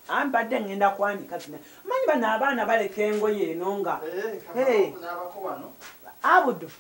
Ambadde ngenda kwandika zina. Manyi bano abaana baleka engoye eno nga. Abudu.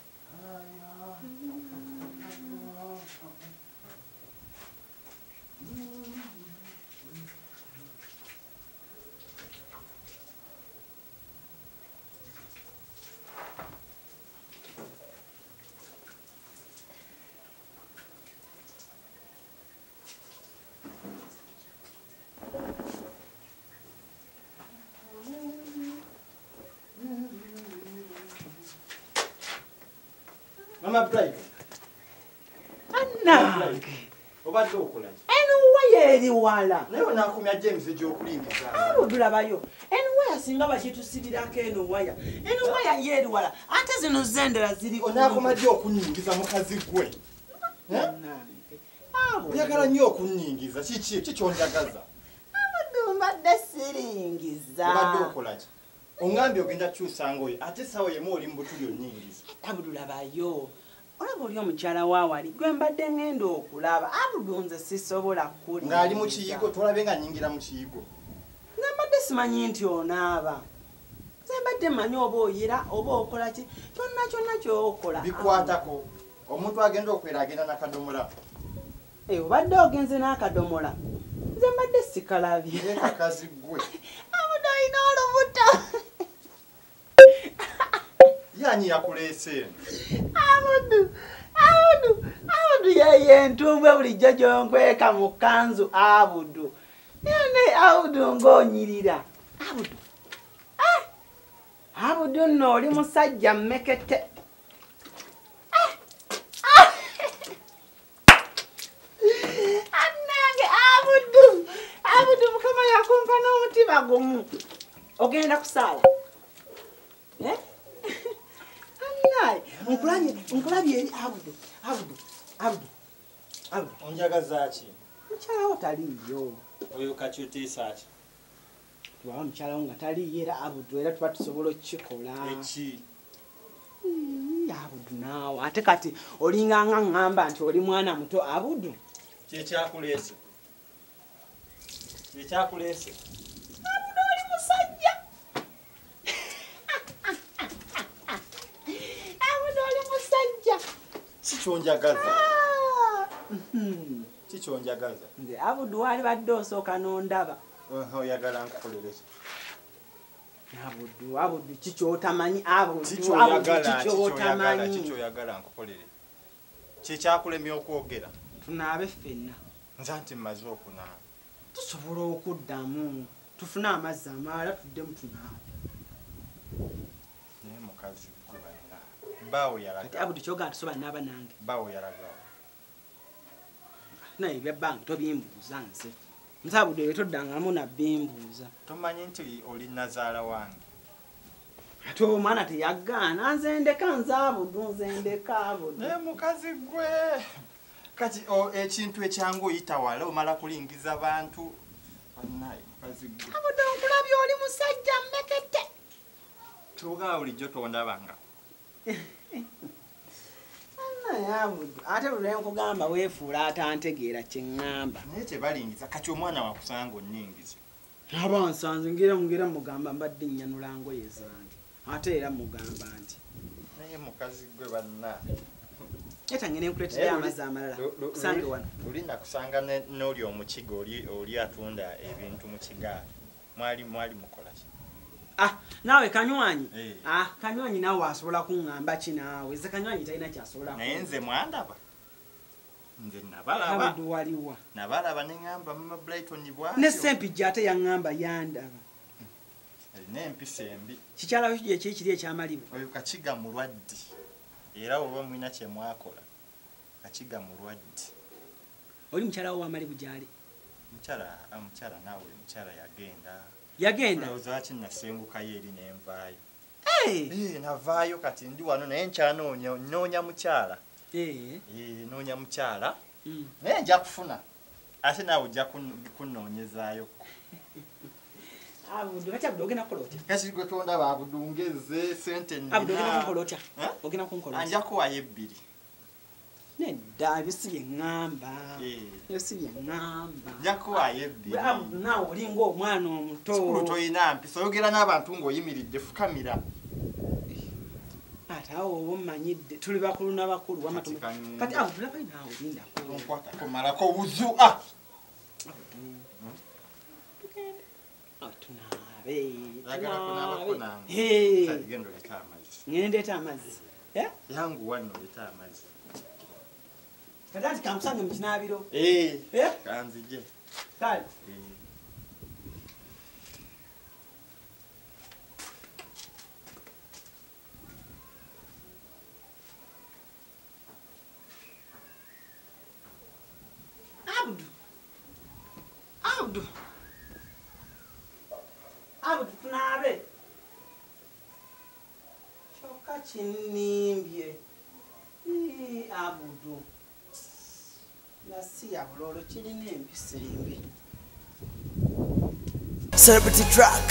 Mama Bright. Anna. Obadde okola ki? Eno waya eri wala. Naye nakumya James gy'okulingiza. Abudulabayo. Eno waya singa bakitusibirako eno waya. Eno waya yeri wala. Ate zino zendera ziri onakoma ddi okunyingiza mukazi gwe? Oyagala nnyo okunyingiza. Kiki kyonjagaza? Abudu mbadde siringiza. Obadde okola ki? Ongambye ogenda kyusa ngoye ate sawa yemu oli mu butuli onnyingiza. Abudulabayo. Olaba oli omukyala waawali gwe mbadde ngenda okulaba. Abudu nze sisobola kuli. Ng'ali mu kiyigo tolabe nga nnyingira mu kiyigo. Nze mbadde simanyi nti onaaba. Nze mbadde mmanyi oba oyira oba okola ki. Kyonna ky'okola. Bikwatako. Omuntu agenda okwera agenda n'akadomola. Obadde ogenze n'akadomola. Nze mbadde sikalabye. Ye kakazi gwe. Abudu olina olubuto. Yanyi yakuleese. Abudu yeye entumbwe bulijjo gyonkweka mu kkanzu Abudu. Nene Abudu ng'onyirira. Abudu nno oli musajja mmekete. Annange Abudu Mukama yakumpa n'omutima gumu. Ogenda kusaala? Nkulabye eri Abudu. Onjagaza ki? Mukyala wo taliiyo. Oyo kati oteesa ki? Tubawa mukyala wo nga taliiyo era Abudu era tuba tusobola okukikola. Eki? Abudu naawe ate kati olinga nga ŋŋamba nti oli mwana muto Abudu. Kyekyakuleese? Ekyakuleese? Abudu oli musajja. Abudu oli musajja. Kikyonjagaza? Kikyonjagaza? Nze Abudu wali badde osooka n'ondaba. Oyagala nkukolere ki? Abudu kikyotamanyi Abudu. Kikyoyagala nkukolere. Kyekyakulemya okwogera? Tunaabe ffenna. Nze nti mmaze okunaaba. Tusobola okuddamu. Tufune amazzi amalala tuddemu tunaabe. Naye mukazi gwe bannaaba. Baawo yalaga. Kati Abudu kyogala tusobola naaba nange. Baawo yalaga. Naye ebyabbanga tobimbuuza nze. Nze Abudu ebyo toddangamu nabbimbuuza. Tomanyi nti oli nazaala wange? Ate omwana teyagaana nzendeka nze Abudu nzendeka Abudu. Naye mukazi gwe. Kati ekintu ekyangu oyita wala omala kulingiza bantu. Bannaye mukazi gwe. Abudu nkulabye oli musajja mmekete. Kyogala bulijjo tondabanga. Abudu ate lwe nkugamba weefuula atantegeera kye ŋŋamba. Naye tebalingiza kati omwana wakusanga onningiza. Abansanze ngera mugamba mbadde nnyanula ngoye zange. Ate era mugamba nti. Naye mukazi gwe bannaye. Eta ngene nkuleetera amazzi amalala. Kusange wano. Luli nakusanga n'oli omukiga oli atunda ebintu mu kigaali. Mwali mukola ki? Naawe Kanywanyi. Kanywanyi naawe asobola kuŋŋamba ki naawe? Nze Kanywanyi talina kyasobola. Naye nze mwandaba. Nze nabalaba. Abudu waliwa. Nabalaba ne ŋŋamba Mama Brighton bw'atyo. Ne Sempijja ate yaŋŋamba yandaba. Alina empisa embi. Kikyala we kiri ekyamalibu. Oyo kakiga mulwadde. Era oba mwina kye mwakola. Kakiga mulwadde. Oli mukyala wo w'amalibu gy'ali? Mukyala naawe mukyala yagenda. Yagenda? Olowooza ki nasengukayo eri nenvaayo? Navaayo kati ndi wano naye nkyanoonya mukyala. Noonya mukyala. Naye nja kufuna. Ate naawe ojja kunnoonyezaayo. Abudu kati Abudu ogenda kukola otya? Kati gwe tondaba Abudu ngeze sente nnina. Abudu ogenda kunkola otya? Ogenda kunkola otya? Anja kuwayo 2. nedda bisiye ngamba bisiye ngamba jakuwaye ebbi nawe olinga omwana omuto sikulu toyina mpisa oyogera n'abantu ng'oyimiridde fukamira ate awo oba omanyidde tuli bakulu n'abakulu kati awo tulaba naawe lindakonkwatako malako buzu ngendeeta amazzi yangu wano leeta amazzi kati anti kamusange mu kinaabiro kanzije kale Abdu tunabe kyokka kinnimbye Abdu nasi ya bulolo kirina empisa embi. Celebrity track.